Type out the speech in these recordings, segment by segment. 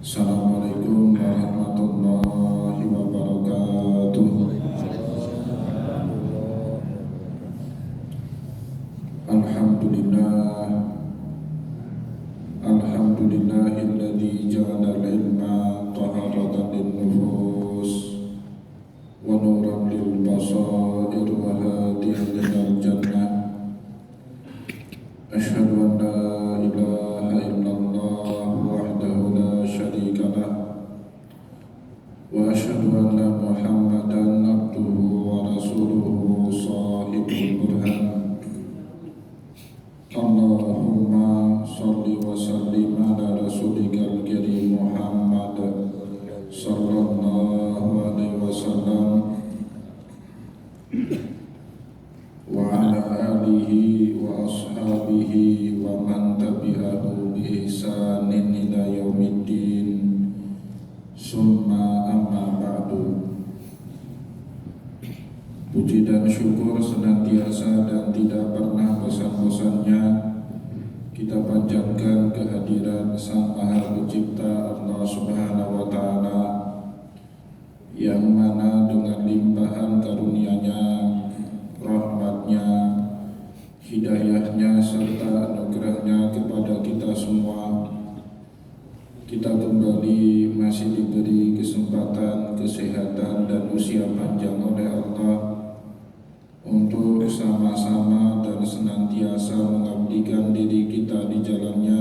Assalamualaikum warahmatullahi wabarakatuh. Alhamdulillah, alhamdulillahilladzi ja'ala al-ilma taharatan lin-nufus wa nuran lil-basair wa hadiyan ilal jannah. Asyhadu an la ilaha illallah wahdahu la syarika lah wa asyhadu anna Muhammadan abduhu wa rasuluhu shahibul burhan. Allahumma shalli wa sallim ala rasulikal karim Muhammad sallallahu alaihi wasallam wa ala alihi wa ashabihi wa man tabi'ahu bi ihsanin ila yaumiddin. Summa amma ba'du. Puji dan syukur senantiasa dan tidak pernah bosan-bosannya kita panjatkan kehadiran Sang Maha Pencipta Allah Subhanahu wa Ta'ala, yang mana dengan limpahan karunia-Nya, rahmat-Nya, hidayahnya serta anugerahnya kepada kita semua, kita kembali masih diberi kesempatan, kesehatan dan usia panjang oleh Allah untuk sama-sama dan senantiasa mengabdikan diri kita di jalannya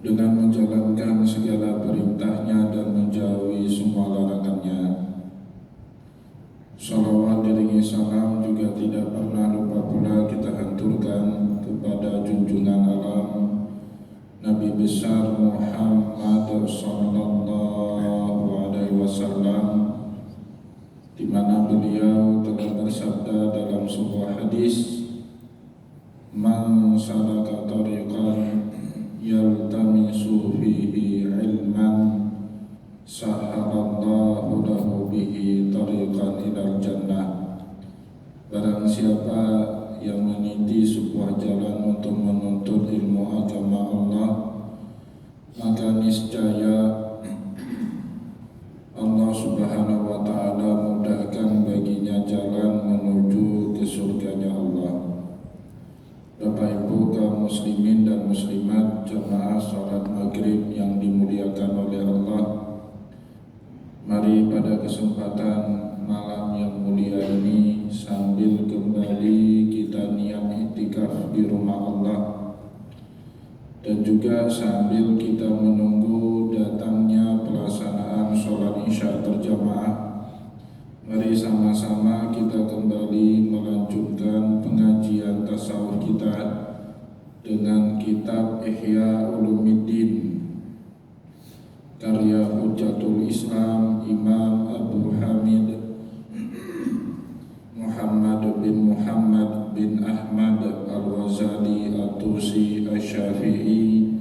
dengan menjalankan segala perintahnya dan menjauhi semua larangannya. Salawat diringi salam juga tidak pernah lupa pula kita haturkan kepada junjungan alam Nabi besar Muhammad sallallahu alaihi wasallam, di mana beliau telah bersabda dalam sebuah hadis, "Man salaka tariqan yaltamisu fihi ilman sahalallahu lahu bihi tariqan ilal jannah." Barang siapa yang meniti sebuah jalan untuk menuntut ilmu agama Allah, maka niscaya Allah Subhanahu wa Ta'ala mudahkan baginya jalan menuju ke surganya Allah. Bapak Ibu kaum muslimin dan muslimat jamaah salat maghrib yang dimuliakan oleh Allah, mari pada kesempatan malam yang mulia ini, sambil kembali kita niat iktikaf di rumah Allah dan juga sambil kita menunggu datangnya pelaksanaan sholat isya berjamaah, mari sama-sama kita kembali melanjutkan pengajian tasawuf kita dengan kitab Ihya Ulumuddin karya Hujjatul Islam Imam Abu Hamid Muhammad bin Ahmad Al-Ghazali At-Tusi Asy-Syafi'i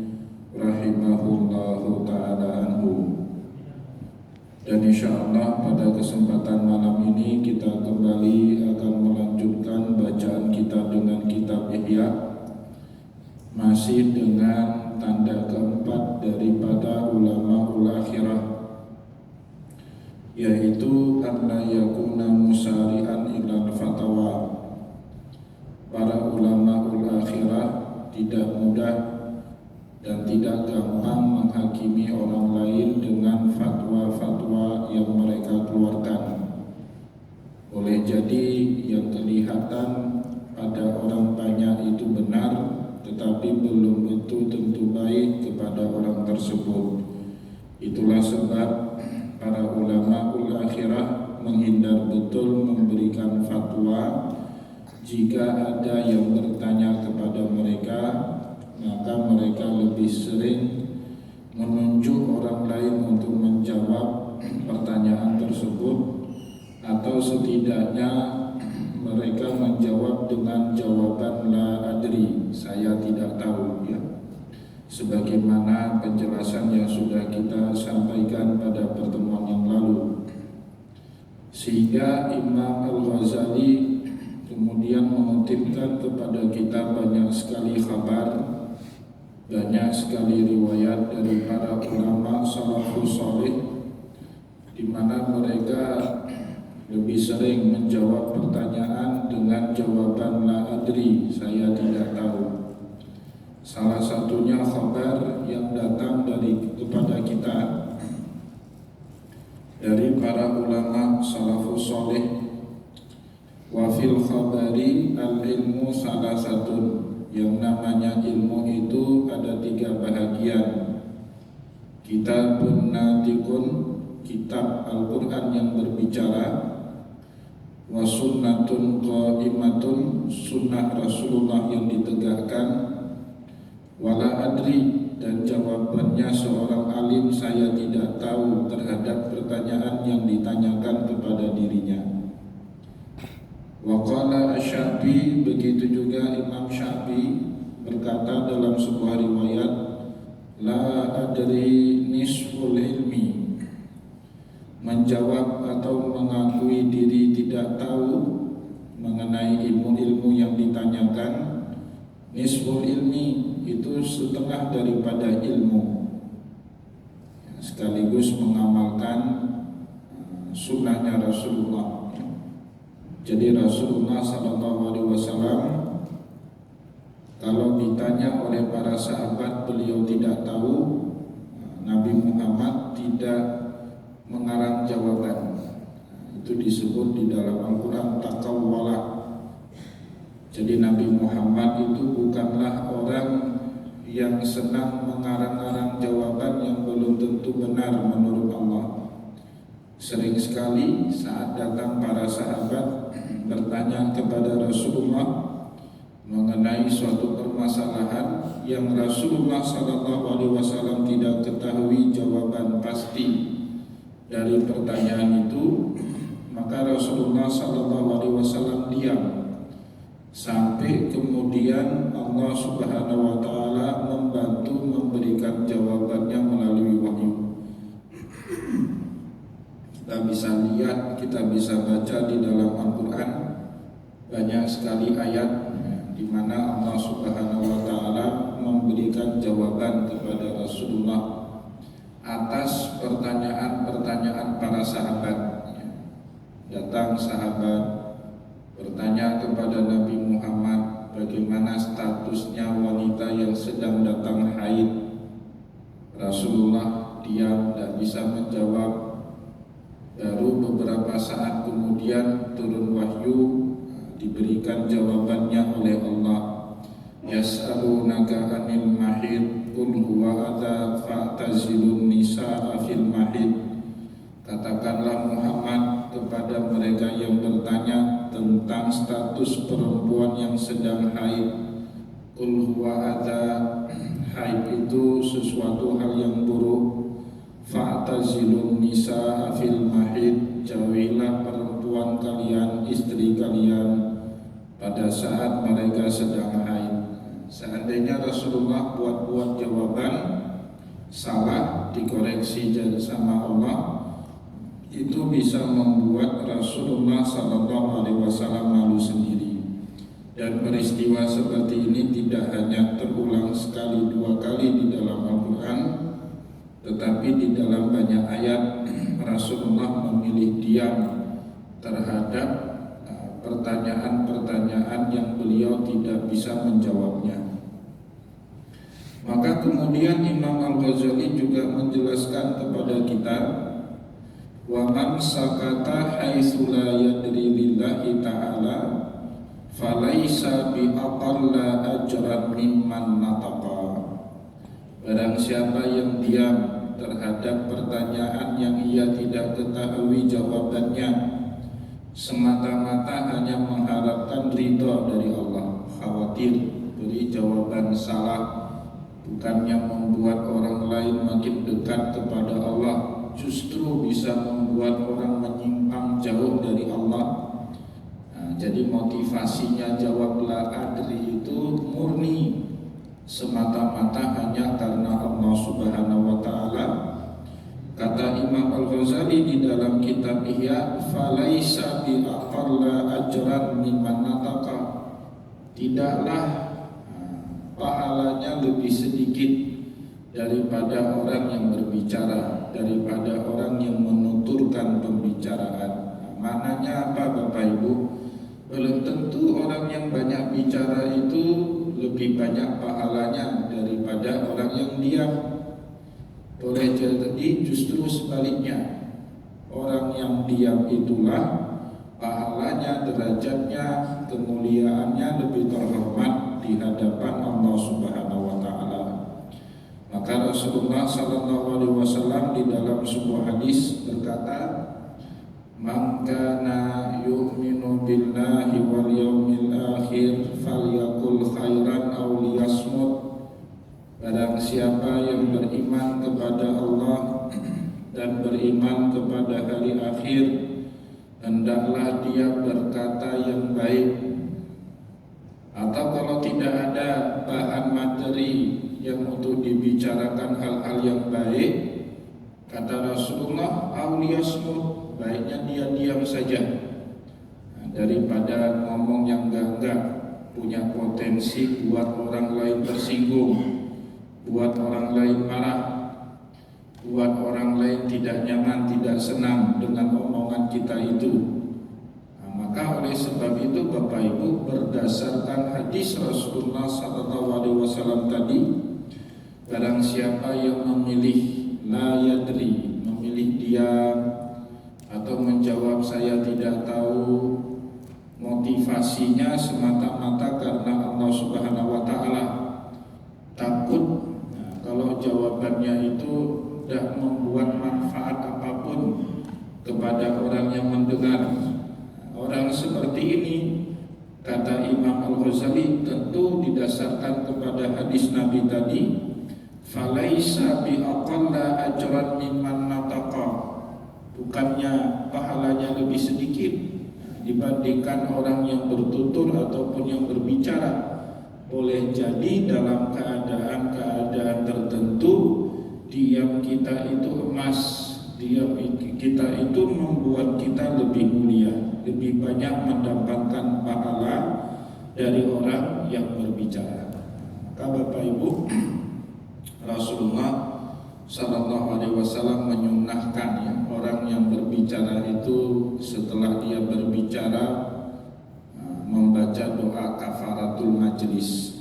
rahimahullahu ta'ala anhu. Dan insyaallah pada kesempatan malam ini kita kembali akan melanjutkan bacaan kita dengan kitab Ihya, masih dengan tanda keempat daripada ulama akhirah, yaitu anna yakuna musari'an ilal fatwa. Para ulama akhirah tidak mudah dan tidak gampang menghakimi orang lain dengan fatwa-fatwa yang mereka keluarkan. Boleh jadi yang kelihatan pada orang banyak itu benar, tetapi belum tentu baik kepada orang tersebut. Itulah sebab para ulama akhirah menghindar betul memberikan fatwa. Jika ada yang bertanya kepada mereka, maka mereka lebih sering menunjuk orang lain untuk menjawab pertanyaan tersebut, atau setidaknya mereka menjawab dengan jawaban la adri, saya tidak tahu, ya. Sebagaimana penjelasan yang sudah kita sampaikan pada pertemuan yang lalu. Sehingga Imam Al-Ghazali kemudian mengutipkan kepada kita banyak sekali kabar banyak sekali riwayat dari para ulama salafus saleh di mana mereka lebih sering menjawab pertanyaan dengan jawaban la adri, saya tidak tahu. Salah satunya khabar yang datang kepada kita dari para ulama salafus saleh. Wa fil khabari al ilmu salah satu, yang namanya ilmu itu ada 3 bahagian. Kitabun natikun, kitab Al-Quran yang berbicara, wa sunnatun qaimatun, sunnah Rasulullah yang ditegakkan, wala adri, dan jawabannya seorang alim, saya tidak tahu terhadap pertanyaan yang ditanyakan kepada dirinya. Wa qala Asy-Sya'bi, begitu juga Imam Sya'bi berkata dalam sebuah riwayat, la adri nisful ilmi, menjawab atau mengakui diri tidak tahu mengenai ilmu-ilmu yang ditanyakan. Nisful ilmi itu setengah daripada ilmu, sekaligus mengamalkan sunnahnya Rasulullah. Jadi Rasulullah SAW kalau ditanya oleh para sahabat beliau tidak tahu, Nabi Muhammad tidak mengarang jawaban. Itu disebut di dalam Al-Quran taqawwalah. Jadi Nabi Muhammad itu bukanlah orang yang senang mengarang-arang jawaban yang belum tentu benar menurut Allah. Sering sekali saat datang para sahabat bertanya kepada Rasulullah mengenai suatu permasalahan yang Rasulullah SAW tidak ketahui jawaban pasti dari pertanyaan itu, maka Rasulullah SAW diam sampai kemudian Allah Subhanahu wa Ta'ala membantu memberikan jawabannya melalui wahyu. Kita bisa lihat, kita bisa baca di dalam Al-Quran banyak sekali ayat di mana Allah Subhanahu wa Ta'ala memberikan jawaban kepada Rasulullah atas pertanyaan-pertanyaan para sahabat. Datang sahabat bertanya kepada Nabi Muhammad bagaimana statusnya wanita yang sedang datang haid. Rasulullah diam, tidak bisa menjawab. Baru beberapa saat kemudian turun wahyu, diberikan jawabannya oleh Allah. Yas'alunaka 'anil mahid qul huwa adza fa'tazilun nisaa fil mahid. Katakanlah Muhammad kepada mereka yang bertanya tentang status perempuan yang sedang haid. Qul huwa adza, haid itu sesuatu hal yang buruk. Fa'tazilun nisaa fil mahid, jauhilah perempuan kalian, istri kalian pada saat mereka sedang haid. Seandainya Rasulullah buat jawaban salah, dikoreksi sama Allah, itu bisa membuat Rasulullah SAW malu sendiri. Dan peristiwa seperti ini tidak hanya terulang sekali 2 kali di dalam Al-Quran, tetapi di dalam banyak ayat Rasulullah memilih diam terhadap pertanyaan-pertanyaan yang beliau tidak bisa menjawabnya. Maka kemudian Imam Al-Ghazali juga menjelaskan kepada kita, wa man sakata haitsu la yadri lillahi ta'ala falaisa bi aqalla ajran mimman nataqa. Barang siapa yang diam terhadap pertanyaan yang ia tidak ketahui jawabannya, semata-mata hanya mengharapkan ridha dari Allah, khawatir beri jawaban salah, bukannya membuat orang lain makin dekat kepada Allah, justru bisa membuat orang menyimpang jauh dari Allah. Jadi motivasinya jawab la adri itu murni semata-mata hanya karena Allah Subhanahu wa Ta'ala. Kata Imam Al-Ghazali di dalam kitab Ihya, falaisa bi aqalla ajran mimman nataqa, tidaklah pahalanya lebih sedikit daripada orang yang berbicara, daripada orang yang menuturkan pembicaraan. Maknanya apa Bapak Ibu? Belum tentu orang yang banyak bicara itu lebih banyak pahalanya daripada orang yang diam. Boleh jadi justru sebaliknya, orang yang diam itulah pahalanya, derajatnya, kemuliaannya lebih terhormat di hadapan Allah Subhanahu wa taala. Maka Rasulullah sallallahu alaihi wasallam di dalam sebuah hadis berkata, "Man kana yu'minu billahi wal yawmil akhir falyakul khairan aw liyasmut." Barang siapa yang beriman kepada Allah dan beriman kepada hari akhir, hendaklah dia berkata yang baik. Atau kalau tidak ada bahan materi yang untuk dibicarakan hal-hal yang baik, kata Rasulullah, auliyasmut, baiknya dia diam saja, daripada ngomong yang enggak punya potensi buat orang lain tersinggung, buat orang lain marah, buat orang lain tidak nyaman, tidak senang dengan omongan kita itu. Maka oleh sebab itu Bapak Ibu, berdasarkan hadis Rasulullah SAW tadi, barang siapa yang memilih la yadri, memilih diam atau menjawab saya tidak tahu, motivasinya semata-mata karena Allah Subhanahu wa taala, takut kalau jawabannya itu tidak membuat manfaat apapun kepada orang yang mendengar. Orang seperti ini, kata Imam Al-Ghazali, tentu didasarkan kepada hadis Nabi tadi, falaisa bi aqalla ajran mimman nataqa, bukannya pahalanya lebih sedikit dibandingkan orang yang bertutur ataupun yang berbicara. Boleh jadi dalam keadaan-keadaan tertentu diam kita itu emas, diam kita itu membuat kita lebih mulia, lebih banyak mendapatkan pahala dari orang yang berbicara. Maka Bapak Ibu, Rasulullah Sallallahu Alaihi Wasallam menyunahkan ya, orang yang berbicara itu setelah dia berbicara membaca doa kafaratul majlis.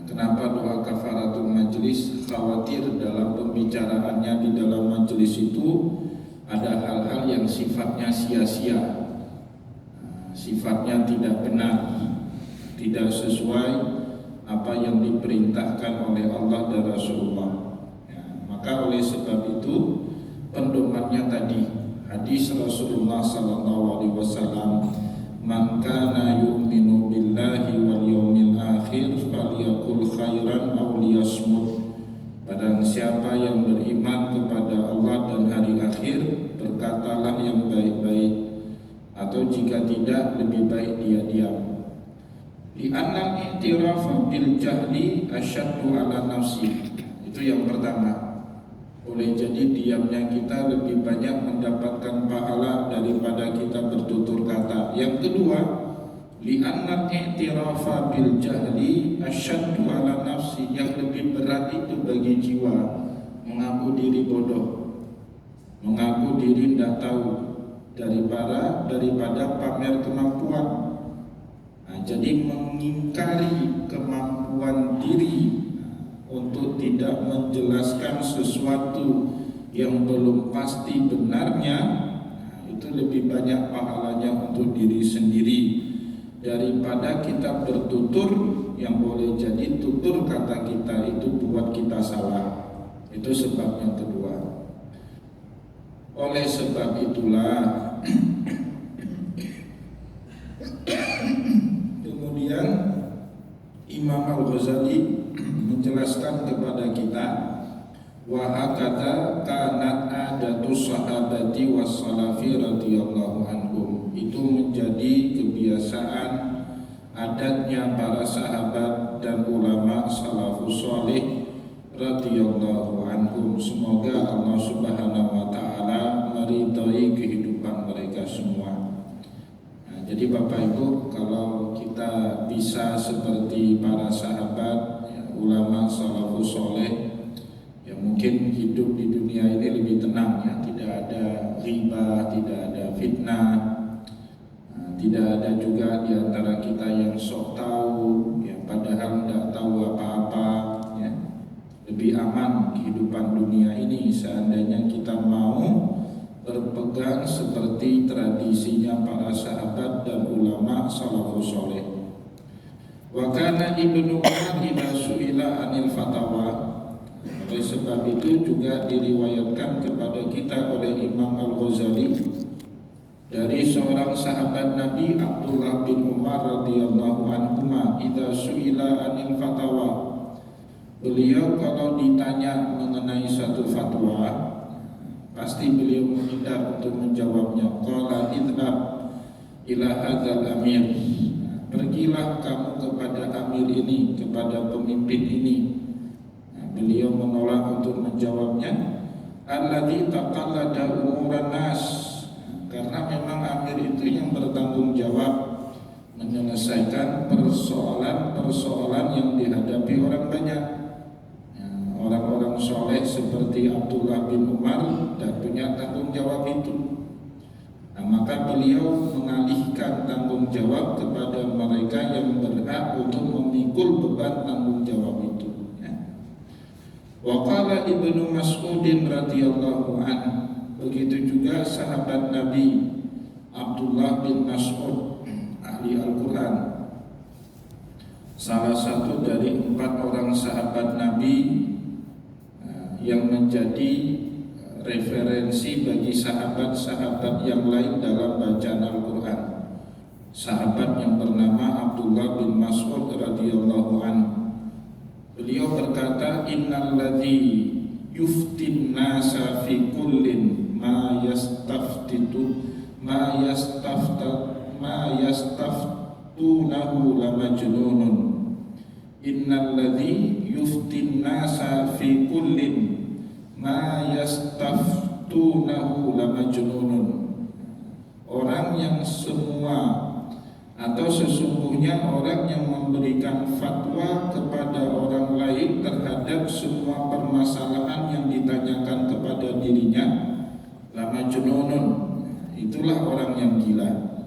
Kenapa doa kafaratul majlis? Khawatir dalam pembicaraannya di dalam majlis itu ada hal-hal yang sifatnya sia-sia, sifatnya tidak benar, tidak sesuai apa yang diperintahkan oleh Allah dan Rasulullah. Maka oleh sebab itu pedomannya tadi hadis Rasulullah SAW, man kana yu'minu billahi wal yawmil akhir falyakul khairan aw liyasmut. Barang siapa yang beriman kepada Allah dan hari akhir, berkatalah yang baik-baik, atau jika tidak lebih baik dia diam. Di annal i'tirafa bil jahli asyaddu ala nafsi. Itu yang pertama. Boleh jadi diamnya kita lebih banyak mendapatkan pahala daripada kita bertutur kata. Yang kedua, li'anna i'tirafa bil jahli asyaddu ala nafsi. Yang lebih berat itu bagi jiwa mengaku diri bodoh, mengaku diri tidak tahu daripada pamer kemampuan. Jadi mengingkari kemampuan diri untuk tidak menjelaskan sesuatu yang belum pasti benarnya, itu lebih banyak pahalanya untuk diri sendiri daripada kita bertutur yang boleh jadi tutur kata kita itu buat kita salah. Itu sebab yang kedua. Oleh sebab itulah kemudian Imam Al-Ghazali menjelaskan kepada kita, wa hakata kanat adatu sahabati wassalafi radhiyallahu anhum. Itu menjadi kebiasaan adatnya para sahabat dan ulama salafus salih radhiyallahu anhum. Semoga Allah Subhanahu wa taala meridhai kehidupan mereka semua. Jadi Bapak Ibu, kalau kita bisa seperti para sahabat, ya, ulama salafus soleh, ya mungkin hidup di dunia ini lebih tenang, ya, tidak ada riba, tidak ada fitnah, tidak ada juga di antara kita yang sok tahu, ya, padahal tidak tahu apa-apa, ya. Lebih aman kehidupan dunia ini seandainya kita mau berpegang seperti tradisinya para sahabat dan ulama salafus soleh. Wa kana Ibnu Umar idza su'ila anil fatawa. Oleh sebab itu juga diriwayatkan kepada kita oleh Imam Al-Ghazali dari seorang sahabat Nabi Abdullah bin Umar radhiyallahu anhuma, idza su'ila anil fatawa. Beliau kalau ditanya mengenai satu fatwa, pasti beliau menghindar untuk menjawabnya. Qala idhab ila hadzal amir. Pergilah kamu kepada amir ini, kepada pemimpin ini. Beliau menolak untuk menjawabnya. Alladzi taqallada umuran nas. Karena memang amir itu yang bertanggung jawab menyelesaikan persoalan-persoalan yang dihadapi orang banyak. Orang-orang soleh seperti Abdullah bin Umar dan punya tanggung jawab itu. Nah, maka beliau mengalihkan tanggung jawab kepada mereka yang berhak untuk memikul beban tanggung jawab itu. Wa qala Ibnu Mas'udin radhiyallahu anhu. Begitu juga sahabat Nabi Abdullah bin Mas'ud, ahli Al-Quran, salah satu dari 4 orang sahabat Nabi yang menjadi referensi bagi sahabat-sahabat yang lain dalam bacaan Al-Quran. Sahabat yang bernama Abdullah bin Mas'ud radhiyallahu anhu. Beliau berkata, innal ladzi yuftin nasa fi kullin ma yastaftunahu la majnunun. Innal ladzi yuftin nasa fi kullin ma yastaftunahu la majnunun. Orang yang semua atau sesungguhnya orang yang memberikan fatwa kepada orang lain terhadap semua permasalahan yang ditanyakan kepada dirinya, la majnunun, itulah orang yang gila.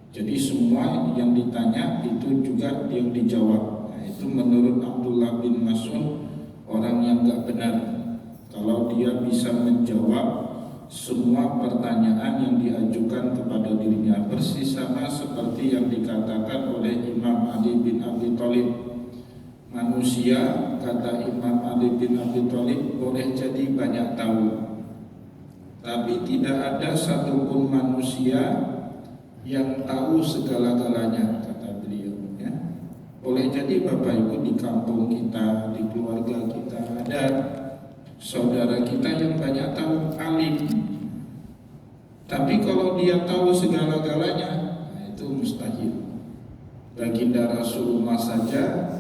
Jadi semua yang ditanya itu juga yang dijawab. Nah, itu menurut Abdullah bin Mas'ud orang yang gak benar kalau dia bisa menjawab semua pertanyaan yang diajukan kepada dirinya, persis sama seperti yang dikatakan oleh Imam Ali bin Abi Thalib. Manusia, kata Imam Ali bin Abi Thalib, boleh jadi banyak tahu, tapi tidak ada satupun manusia yang tahu segala-galanya, kata beliau, ya. Boleh jadi Bapak Ibu di kampung kita, di keluarga kita ada saudara kita yang banyak tahu, alim, tapi kalau dia tahu segala-galanya, nah itu mustahil. Baginda Rasulullah saja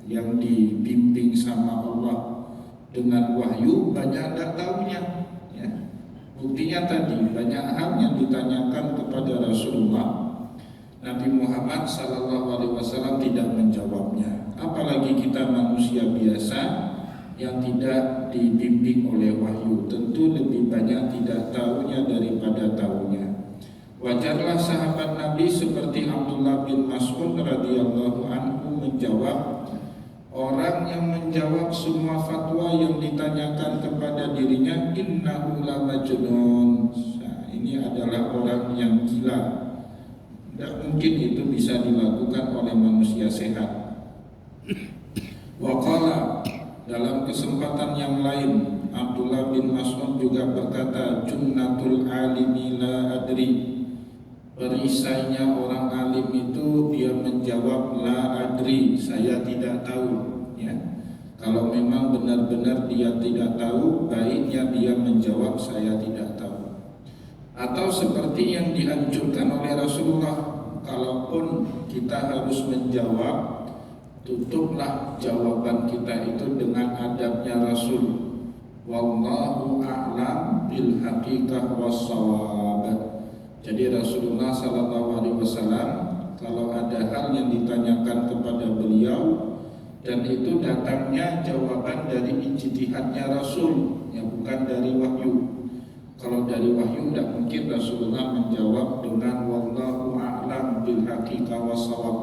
yang dibimbing sama Allah dengan wahyu banyak tidak tahunya, ya. Buktinya tadi banyak hal yang ditanyakan kepada Rasulullah, Nabi Muhammad SAW tidak menjawabnya. Apalagi kita manusia biasa yang tidak dibimbing oleh wahyu, tentu lebih banyak tidak tahunya daripada tahunya. Wajarlah sahabat Nabi seperti Abdullah bin Mas'ud radhiyallahu anhu menjawab. Orang yang menjawab semua fatwa yang ditanyakan kepada dirinya, innahu la majnun, nah, ini adalah orang yang gila. Tidak mungkin itu bisa dilakukan oleh manusia sehat. Waqala, dalam kesempatan yang lain Abdullah bin Mas'ud juga berkata, junnatul alimi la adri. Perisainya orang alim itu dia menjawab la adri, saya tidak tahu, ya. Kalau memang benar-benar dia tidak tahu, baiknya dia menjawab saya tidak tahu. Atau seperti yang dianjurkan oleh Rasulullah, kalaupun kita harus menjawab, tutuplah jawaban kita itu dengan adabnya Rasul. Wallahu a'lam bil haqiqah was shawab. Jadi Rasulullah SAW kalau ada hal yang ditanyakan kepada beliau dan itu datangnya jawaban dari ijtihadnya Rasul, ya bukan dari wahyu. Kalau dari wahyu tidak mungkin Rasulullah menjawab dengan wallahu a'lam bil haqiqah wassawab,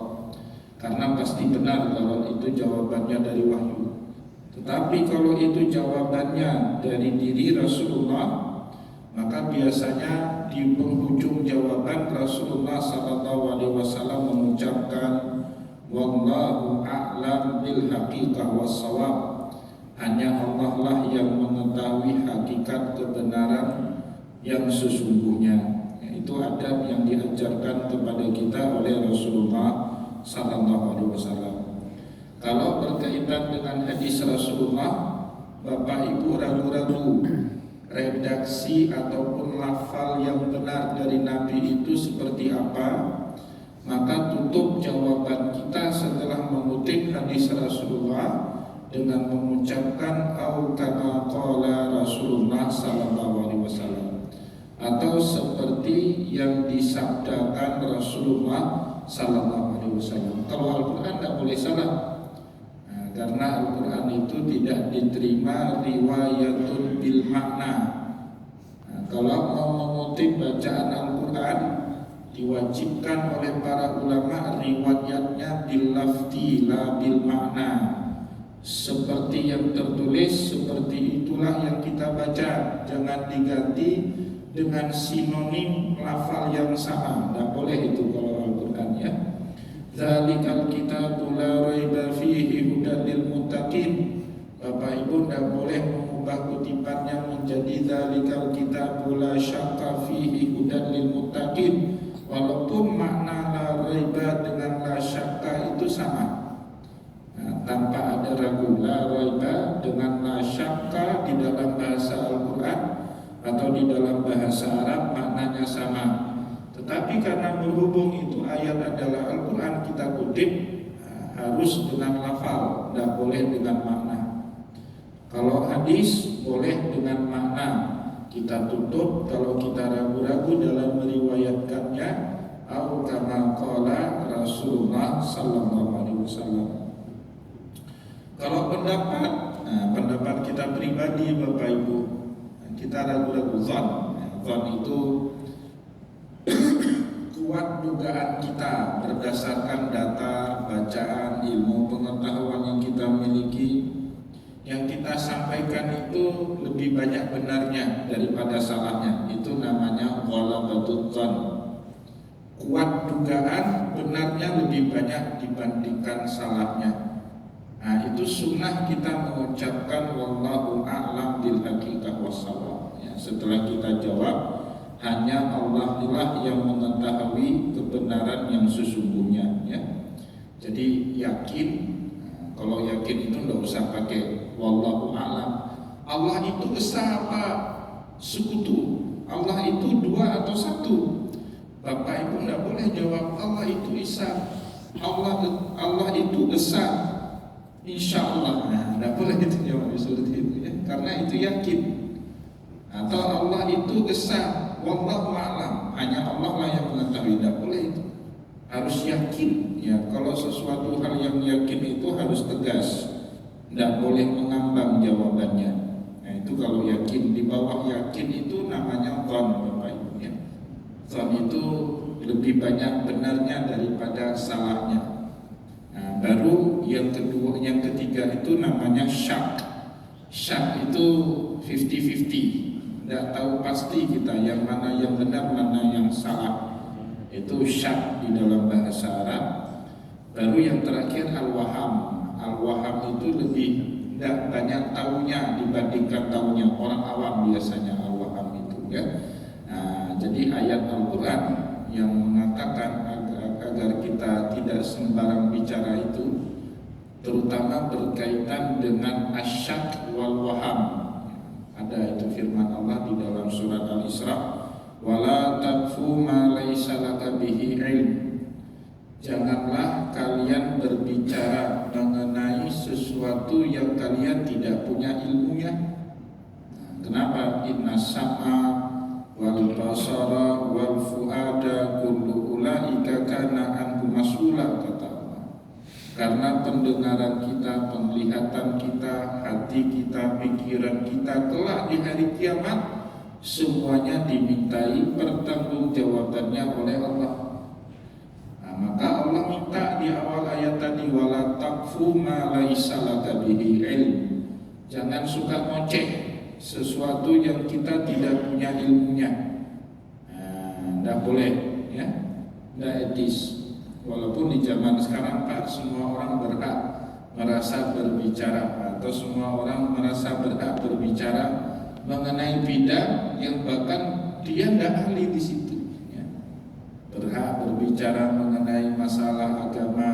karena pasti benar kalau itu jawabannya dari wahyu. Tetapi kalau itu jawabannya dari diri Rasulullah, maka biasanya di penghujung jawaban Rasulullah SAW mengucapkan wallahu a'lam bil haqiqah wassawab. Hanya Allah lah yang mengetahui hakikat kebenaran yang sesungguhnya. Itu adab yang diajarkan kepada kita oleh Rasulullah SAW. Kalau berkaitan dengan hadis Rasulullah, Bapak Ibu ragu-ragu redaksi ataupun lafal yang benar dari Nabi itu seperti apa, maka tutup jawaban kita setelah mengutip hadis Rasulullah dengan mengucapkan au kama qala Rasulullah sallallahu alaihi wasallam, atau seperti yang disabdakan Rasulullah sallallahu alaihi wasallam. Kalau Al-Qur'an tidak boleh salah. Karena Al-Quran itu tidak diterima riwayatun bil makna. Kalau mau mengutip bacaan Al-Quran, diwajibkan oleh para ulama riwayatnya bil lafzi la bil makna. Seperti yang tertulis, seperti itulah yang kita baca. Jangan diganti dengan sinonim lafal yang sama. Tidak boleh itu kalau Al-Quran, ya. Dzalikal kitabu la raiba fihi hudan lil muttaqin. Bapak Ibu tidak boleh mengubah kutipannya menjadi dzalikal kitabu la syakka fihi hudan lil muttaqin, walaupun makna la raiba dengan la syakka itu sama. Tanpa ada ragu, la raiba dengan la syakka di dalam bahasa Al-Quran atau di dalam bahasa Arab maknanya sama. Tetapi karena berhubung itu ayat adalah Al-Quran, kita kutip harus dengan lafal, tidak boleh dengan makna. Kalau hadis boleh dengan makna, kita tutup. Kalau kita ragu-ragu dalam meriwayatkannya, au kama qala Rasulullah sallallahu alaihi wasallam. Kalau pendapat kita pribadi Bapak Ibu, kita ragu-ragu zon itu kuat dugaan kita berdasarkan data, bacaan, ilmu, pengetahuan yang kita miliki. Yang kita sampaikan itu lebih banyak benarnya daripada salahnya. Itu namanya ghalabatut dzan. Kuat dugaan, benarnya lebih banyak dibandingkan salahnya. Nah, itu sunnah kita mengucapkan wallahu a'lam bil haqiqah wassawab. Ya, setelah kita jawab, hanya Allah lah yang mengetahui kebenaran yang sesungguhnya, ya. Jadi yakin, kalau yakin itu tidak usah pakai wallahu a'lam. Allah itu esa apa sekutu? Allah itu dua atau satu? Bapak Ibu tidak boleh jawab Allah itu esa, Allah itu esa, insya Allah. Nah, tidak boleh itu jawab seperti itu, ya. Karena itu yakin. Atau Allah itu esa, wallahu a'lam, hanya Allah lah yang mengetahui. Tidak boleh itu, harus yakin, ya. Kalau sesuatu hal yang yakin itu harus tegas, tidak boleh mengambang jawabannya. Nah, itu kalau yakin. Di bawah yakin itu namanya dzan, Bapak Ibu, ya. Dzan itu lebih banyak benarnya daripada salahnya. Nah, baru yang kedua, yang ketiga itu namanya syak. Syak itu 50-50. Tidak tahu pasti kita yang mana yang benar, mana yang salah. Itu syak di dalam bahasa Arab. Baru yang terakhir al-waham. Al-waham itu lebih tidak banyak tahunya dibandingkan tahunya. Orang awam biasanya al-waham itu, ya. Nah, jadi ayat Al-Quran yang mengatakan agar kita tidak sembarang bicara itu, terutama berkaitan dengan asyak wal waham. Ada itu firman Allah di dalam surat Al-Isra, wala taqfu ma laisa laka bihi ilm. Janganlah kalian berbicara mengenai sesuatu yang kalian tidak punya ilmunya. Kenapa? Inna sam'a wal basara wal fuada kullu ulaika kana anhu mas'ula, kata Allah. Karena pendengaran kita, penglihatan kita, hati kita, pikiran kita kelak di hari kiamat semuanya dimintai pertanggungjawabannya oleh Allah. Nah, maka Allah minta di awal ayat tadi, wala taqfu ma laisa laka bihi ilm. Jangan suka ngoceh sesuatu yang kita tidak punya ilmunya. Tidak boleh, ya, tidak etis. Walaupun di zaman sekarang Pak, semua orang berhak merasa berbicara, atau semua orang merasa berhak berbicara mengenai bidang yang bahkan dia tidak ahli di situ, ya. Berhak berbicara mengenai masalah agama,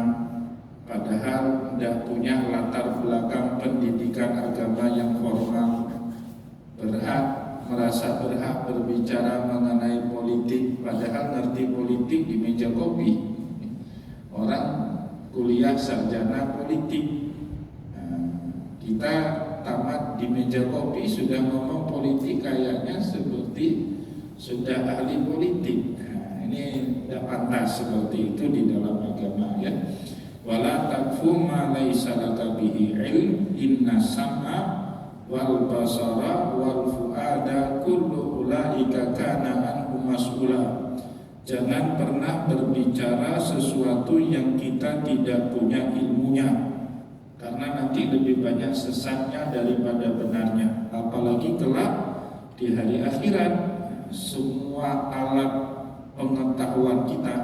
padahal tidak punya latar belakang pendidikan agama yang formal. Merasa berhak berbicara mengenai politik, padahal ngerti politik di meja kopi. Orang kuliah sarjana politik, kita tamat di meja kopi sudah ngomong politik, kayaknya seperti sudah ahli politik. Ini tidak pantas seperti itu di dalam agama, ya. Wala taqfu ma laisa laka bihi ilm inna sam'a wal basara wal fuada kullu ulaika kana anhu mas'ula. Jangan pernah berbicara sesuatu yang kita tidak punya ilmunya, karena nanti lebih banyak sesatnya daripada benarnya. Apalagi kelak di hari akhirat, semua alat pengetahuan kita,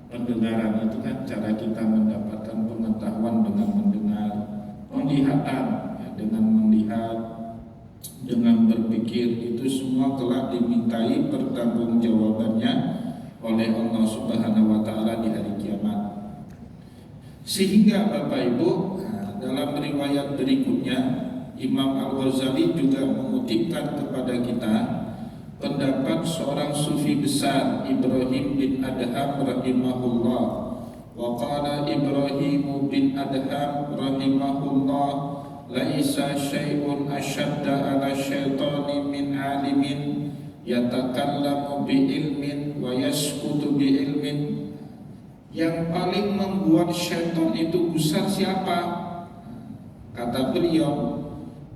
pendengaran itu kan cara kita mendapatkan pengetahuan dengan mendengar, penglihatan, ya, dengan melihat, dengan berpikir, itu semua kelak dimintai pertanggungjawabannya oleh Allah Subhanahu wa taala di hari kiamat. Sehingga Bapak Ibu, dalam riwayat berikutnya Imam Al-Ghazali juga mengutipkan kepada kita pendapat seorang sufi besar, Ibrahim bin Adham rahimahullah. Wa qala Ibrahim bin Adham rahimahullah, laisa syai'un asyadda ala syaitani min alimin yatakallamu bi ilmin wa yaskutu bi ilmin. Yang paling membuat syaitan itu gusar siapa? Kata beliau,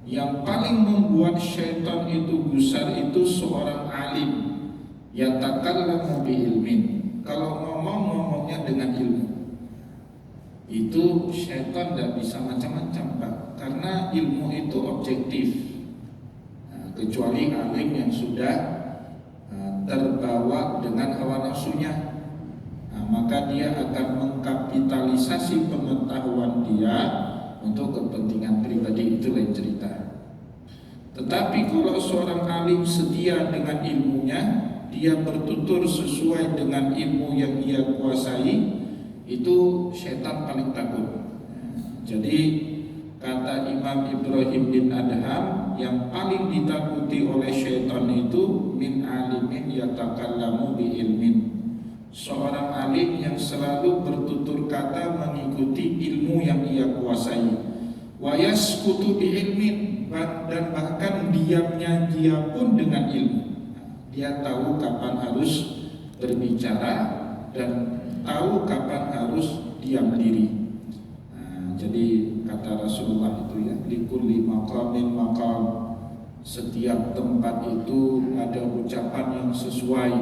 yang paling membuat syaitan itu gusar itu seorang alim, yatakallamu bi ilmin. Kalau ngomongnya dengan ilmu, itu syaitan tidak bisa macam-macam, Pak, karena ilmu itu objektif. Kecuali alim yang sudah terbawa dengan hawa nafsunya, maka dia akan mengkapitalisasi pengetahuan dia untuk kepentingan pribadi, itu lain cerita. Tetapi kalau seorang alim setia dengan ilmunya, dia bertutur sesuai dengan ilmu yang dia kuasai, itu setan paling takut. Jadi kata Imam Ibrahim bin Adham, yang paling ditakuti oleh setan itu min alimin yatakallamu bi ilmin. Seorang alim yang selalu bertutur kata mengikuti ilmu yang ia kuasai. Wa yaskutu bi ilmin, dan bahkan diamnya dia pun dengan ilmu. Dia tahu kapan harus berbicara dan tahu kapan harus diam diri. Jadi kata Rasulullah itu, ya, likulli maqamin maqam. Setiap tempat itu ada ucapan yang sesuai.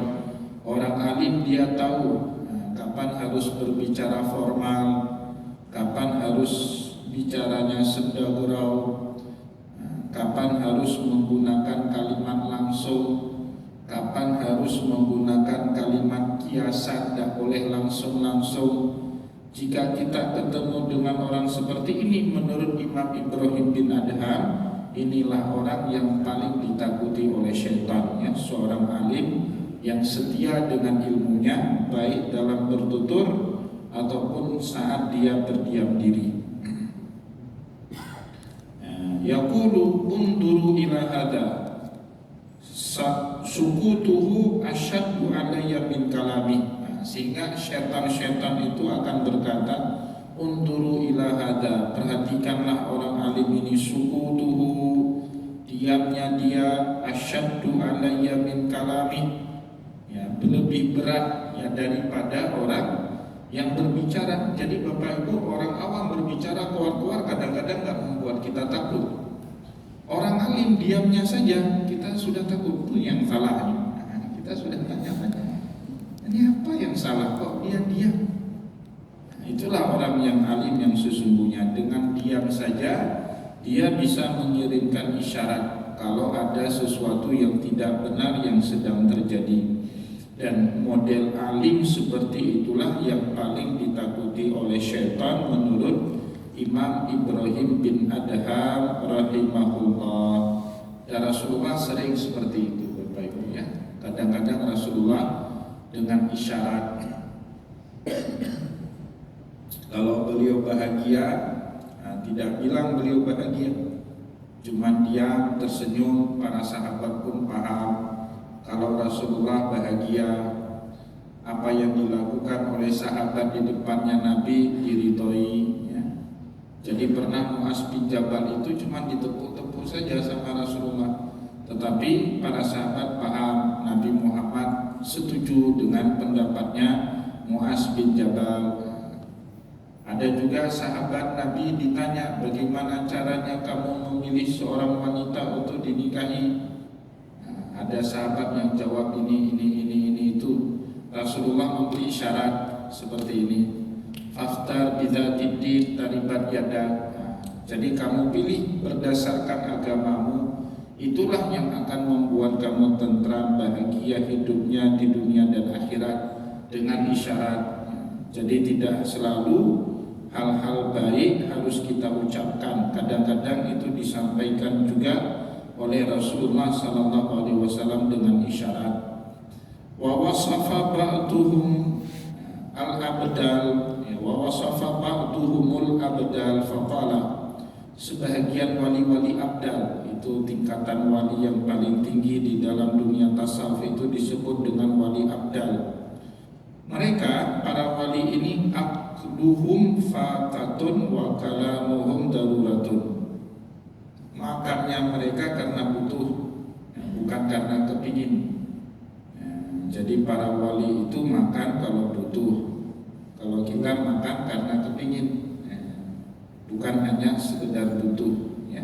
Orang alim dia tahu kapan harus berbicara formal, kapan harus bicaranya senda gurau, kapan harus menggunakan kalimat langsung, kapan harus menggunakan kalimat kiasan, tidak boleh langsung-langsung. Jika kita ketemu dengan orang seperti ini, menurut Imam Ibrahim bin Adham, inilah orang yang paling ditakuti oleh syaitan, ya, seorang alim yang setia dengan ilmunya, baik dalam bertutur ataupun saat dia berdiam diri. Yaqulu unduru ila hada sukutuhu asyaddu alayya min kalami. Sehingga syaitan-syaitan itu akan berkata, unduru ila hada, perhatikanlah orang alim ini, sukutuhu, diamnya dia asyaddu alayya min kalami, ya, lebih berat ya daripada orang yang berbicara. Jadi Bapak Ibu, orang awam berbicara keluar-keluar kadang-kadang nggak membuat kita takut. Orang alim diamnya saja kita sudah takut, itu yang salah. Nah, kita sudah tanya-tanya, ini apa yang salah kok dia diam? Nah, itulah orang yang alim yang sesungguhnya. Dengan diam saja dia bisa mengirimkan isyarat kalau ada sesuatu yang tidak benar yang sedang terjadi. Dan model alim seperti itulah yang paling ditakuti oleh syaitan menurut Imam Ibrahim bin Adham rahimahullah. Dan Rasulullah sering seperti itu Bapak Ibu ya. Kadang-kadang Rasulullah dengan isyarat. Kalau beliau bahagia, tidak bilang beliau bahagia, cuman dia tersenyum. Para sahabat pun paham kalau Rasulullah bahagia. Apa yang dilakukan oleh sahabat di depannya Nabi diridhoi. Jadi pernah Mu'az bin Jabal itu cuma ditepuk-tepuk saja sama Rasulullah, tetapi para sahabat paham Nabi Muhammad setuju dengan pendapatnya Mu'az bin Jabal. Ada juga sahabat Nabi ditanya, bagaimana caranya kamu memilih seorang wanita untuk dinikahi? Ada sahabat yang jawab ini itu. Rasulullah memberi syarat seperti ini. Faftar bidzatid din taribat yada. Jadi kamu pilih berdasarkan agamamu, itulah yang akan membuat kamu tentram, bahagia hidupnya di dunia dan akhirat, dengan isyarat. Jadi tidak selalu hal-hal baik harus kita ucapkan. Kadang-kadang itu disampaikan juga oleh Rasulullah SAW dengan isyarat. Wa wasafa ba'duhum al-abdal, wa wasafa ba'duhumul abdal faqala. Sebahagian wali-wali abdal, itu tingkatan wali yang paling tinggi di dalam dunia tasawuf, itu disebut dengan wali abdal. Mereka para wali ini akluhum faqatun wa kalamuhum daruratun. Makannya mereka karena butuh, bukan karena kepingin. Jadi para wali itu makan kalau butuh. Kalau kita makan karena kepingin, bukan hanya sekedar butuh, ya.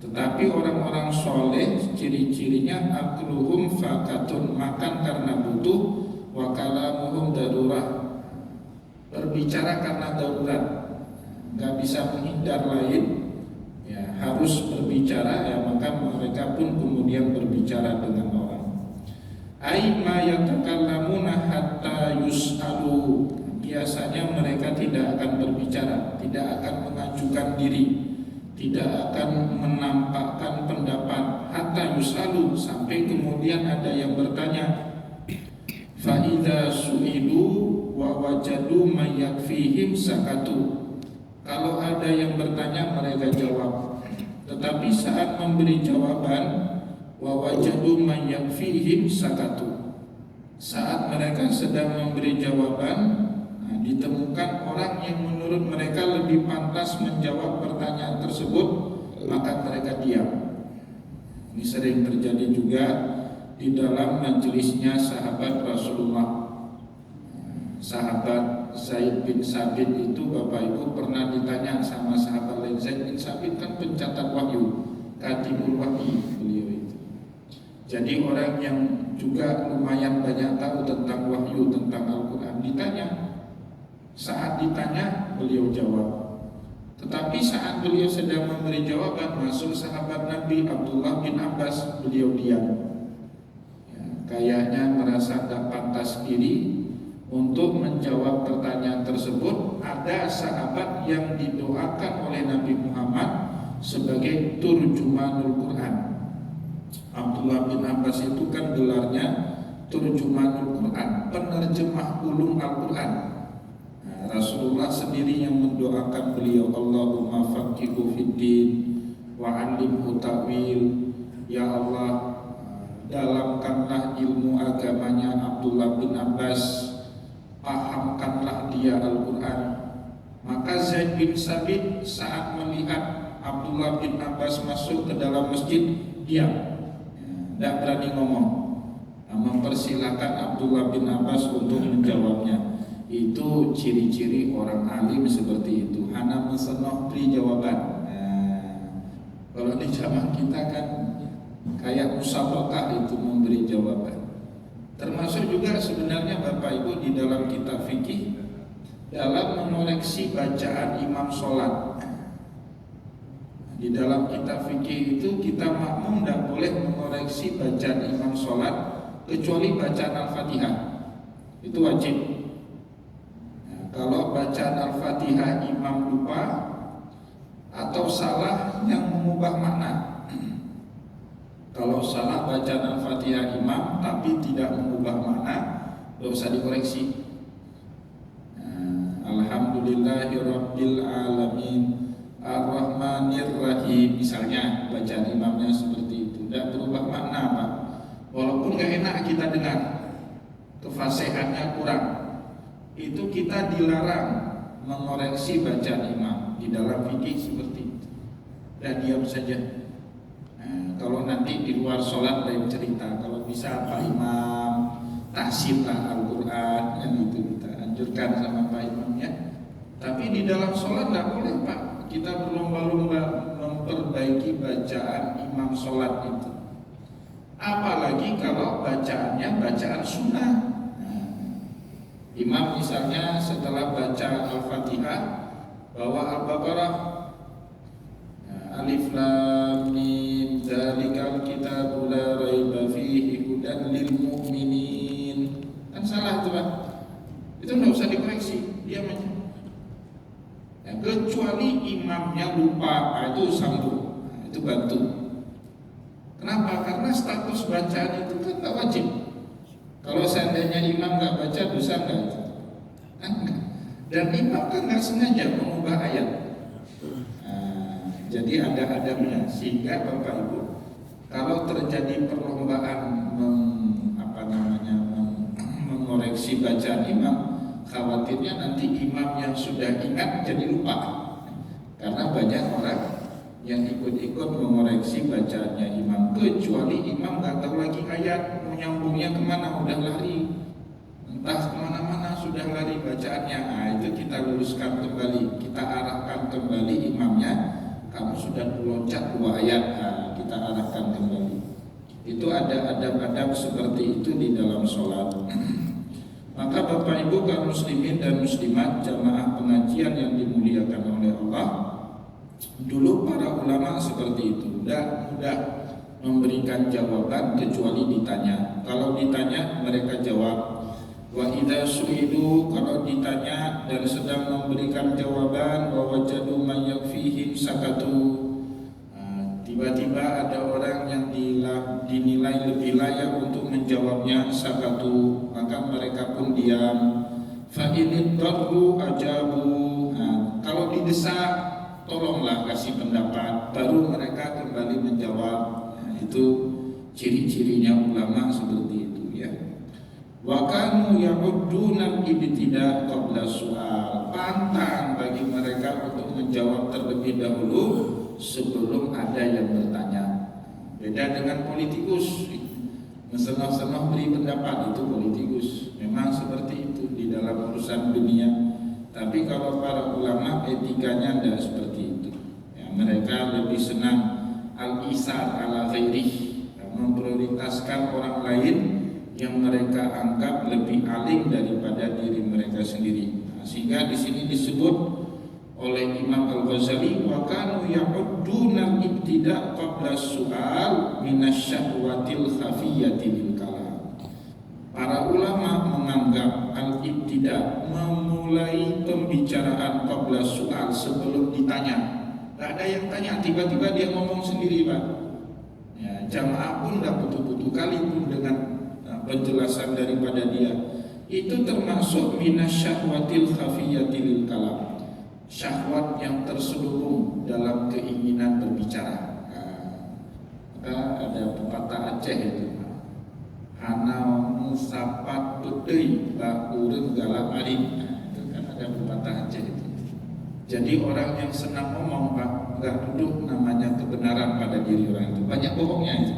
Tetapi orang-orang soleh ciri-cirinya akluhum faqatun, makan karena butuh, wa kalamuhum darurat, berbicara karena darurat, nggak bisa menghindar lain, ya harus berbicara, ya maka mereka pun kemudian berbicara dengan orang. Aima yatakallamuna hatta yus'alu. Biasanya mereka tidak akan berbicara, tidak akan mengajukan diri, tidak akan menampakkan pendapat hatta yus'alu, sampai kemudian ada yang bertanya. Fa idza su'ilu wa wajadu may yakfihim sakatu. Kalau ada yang bertanya mereka jawab, tetapi saat memberi jawaban wa wajadu may yakfihim sakatu, saat mereka sedang memberi jawaban, ditemukan orang yang menurut mereka lebih pantas menjawab pertanyaan tersebut, maka mereka diam. Ini sering terjadi juga di dalam majelisnya sahabat Rasulullah. Sahabat Zaid bin Sabit itu Bapak Ibu pernah ditanya sama sahabat lain. Zaid bin Sabit kan pencatat wahyu, katibul wahyi beliau itu. Jadi orang yang juga lumayan banyak tahu tentang wahyu, tentang Al-Quran. Ditanya, saat ditanya beliau jawab. Tetapi saat beliau sedang memberi jawaban, masuk sahabat Nabi Abdullah bin Abbas, beliau diam. Ya, kayaknya merasa tak pantas diri untuk menjawab pertanyaan tersebut. Ada sahabat yang didoakan oleh Nabi Muhammad sebagai turjumanul Quran. Abdullah bin Abbas itu kan gelarnya turjumanul Quran, penerjemah ulum Al-Quran. Rasulullah sendiri yang mendoakan beliau, Allahumma faqihu fiddin wa 'allimhu ta'wil. Ya Allah, dalamkanlah ilmu agamanya Abdullah bin Abbas, pahamkanlah dia Al-Quran. Maka Zaid bin Sabit saat melihat Abdullah bin Abbas masuk ke dalam masjid, diam, tidak berani ngomong. Mempersilahkan Abdullah bin Abbas untuk menjawabnya. Itu ciri-ciri orang alim seperti itu. Hana mesenoh beri jawaban. Kalau di zaman kita kan kayak musabaqah itu memberi jawaban. Termasuk juga sebenarnya Bapak Ibu di dalam kitab fikih dalam mengoreksi bacaan imam sholat. Di dalam kitab fikih itu kita makmum tidak boleh mengoreksi bacaan imam sholat kecuali bacaan Al-Fatihah. Itu wajib. Kalau bacaan Al-Fatihah imam lupa atau salah yang mengubah makna. Kalau salah bacaan Al-Fatihah imam tapi tidak mengubah makna, tidak usah dikoreksi. Alhamdulillahirabbil alamin Ar-Rahmanir Rahim, misalnya bacaan imamnya seperti itu, tidak berubah makna, Pak. Walaupun gak enak kita dengar, kefasihannya kurang, itu kita dilarang mengoreksi bacaan imam. Di dalam fikih seperti itu, dan diam saja. Kalau nanti di luar sholat lain cerita. Kalau bisa Pak Imam tahsinlah Al-Quran, yang itu kita anjurkan sama Pak Imamnya. Tapi di dalam sholat tidak boleh, Pak. Kita berlomba-lomba memperbaiki bacaan imam sholat itu. Apalagi kalau bacaannya bacaan sunnah. Imam misalnya setelah baca Al-Fatihah bawa Al-Baqarah, Alif Lam Mim Dzalikal Kitabu La Raiba Fihi Hudan Lil Mu'minin. Kan salah itu, Pak. Itu enggak usah dikoreksi, diam aja. Kecuali imamnya lupa, itu sambung, itu bantu. Kenapa? Karena status bacaan itu kan tak wajib. Kalau seandainya imam nggak baca, dosa nggak itu? Dan imam kan nggak sengaja mengubah ayat. Jadi ada adabnya. Sehingga Bapak Ibu, kalau terjadi perlombaan mengoreksi bacaan imam, khawatirnya nanti imam yang sudah ingat jadi lupa. Karena banyak orang yang ikut-ikut mengoreksi bacaannya imam, kecuali imam nggak tahu lagi ayat, mau nyambungnya kemana, udah lari, entah kemana-mana sudah lari bacaannya. Itu kita luruskan kembali, kita arahkan kembali imamnya. Kamu sudah meloncat 2 ayat, kita arahkan kembali. Itu ada adab-adab seperti itu di dalam sholat. Maka Bapak Ibu kaum muslimin dan muslimat, jamaah pengajian yang dimuliakan oleh Allah, dulu para ulama seperti itu, tidak mudah memberikan jawaban kecuali ditanya. Kalau ditanya mereka jawab. Wa idza su'ilu, kalau ditanya dan sedang memberikan jawaban, wa wajadu man yakfihim sakatu. Tiba-tiba ada orang yang dinilai lebih layak untuk menjawabnya, sakatu, maka mereka pun diam. Fa in darru ajabu. Kalau didesak, tolonglah kasih pendapat, baru mereka kembali menjawab. Itu ciri-cirinya ulama seperti itu, ya. Wa kanu ya'udduna ibtida qabla su'al. Pantang bagi mereka untuk menjawab terlebih dahulu sebelum ada yang bertanya. Beda dengan politikus, senang-senang beri pendapat, itu politikus. Memang seperti itu di dalam urusan dunia. Tapi kalau para ulama etikanya tidak seperti itu, ya, mereka lebih senang al-isar ala ghairih, memprioritaskan orang lain yang mereka anggap lebih alim daripada diri mereka sendiri. Sehingga di sini disebut oleh Imam Al-Ghazali, wa kanu ya'udduna al-ibtida' qabla su'al minasyahwatil khafiyyati lil kalam. Para ulama menganggap al-ibtida' memulai pembicaraan qabla su'al, sebelum ditanya. Tidak ada yang tanya, tiba-tiba dia ngomong sendiri, Pak. Ya, jamaah pun tidak butuh-butuh kali pun dengan penjelasan daripada dia. Itu termasuk minasyahwatil khafiyyati lil kalam, syahwat yang terselubung dalam keinginan berbicara. Maka ada pepatah Aceh itu, hana musapat pedei ba urang galak arin. Itu kan ada pepatah Aceh itu. Jadi orang yang senang ngomong, Pak, nggak duduk namanya kebenaran pada diri orang itu, banyak bohongnya itu.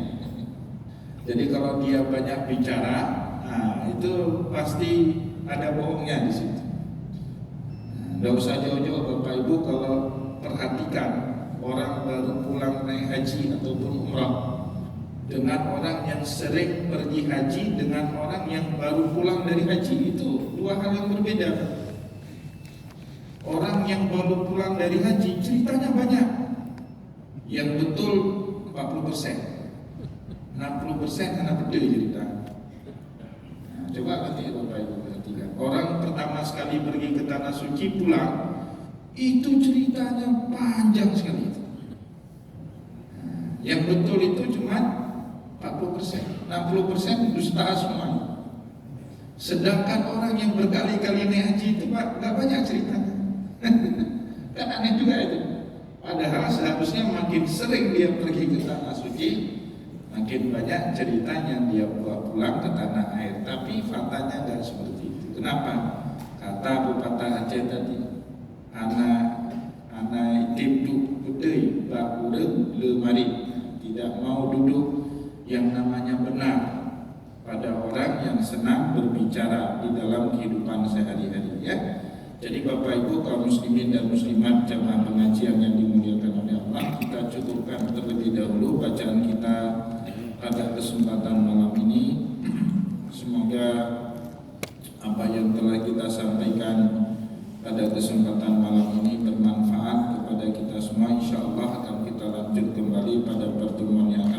Jadi kalau dia banyak bicara, nah itu pasti ada bohongnya di situ. Nggak usah jauh-jauh Bapak Ibu, kalau perhatikan orang baru pulang naik haji ataupun umrah dengan orang yang sering pergi haji dengan orang yang baru pulang dari haji, itu dua hal yang berbeda. Orang yang baru pulang dari haji ceritanya banyak, yang betul 40%, 60% karena betul cerita. Nah, coba nanti Bapak Ibu perhatikan, orang pertama sekali pergi ke tanah suci pulang, itu ceritanya panjang sekali. Yang betul itu cuma 40%, 60% dusta semua. Sedangkan orang yang berkali-kali naik haji itu nggak banyak ceritanya. Kan aneh juga itu. Padahal seharusnya makin sering dia pergi ke tanah suci, makin banyak ceritanya dia bawa pulang ke tanah air. Tapi faktanya nggak seperti itu. Kenapa? Kata pepatah Aceh tadi, anak timdu putih bakureng lemari, tidak mau duduk yang namanya benar pada orang yang senang berbicara di dalam kehidupan sehari-hari, ya. Jadi Bapak Ibu kaum muslimin dan muslimat jamaah pengajian yang dimuliakan oleh Allah, kita cukupkan terlebih dahulu bacaan kita pada kesempatan malam ini. Semoga apa yang telah kita sampaikan pada kesempatan malam ini bermanfaat kepada kita semua. Insya Allah akan kita lanjut kembali pada pertemuan yang akan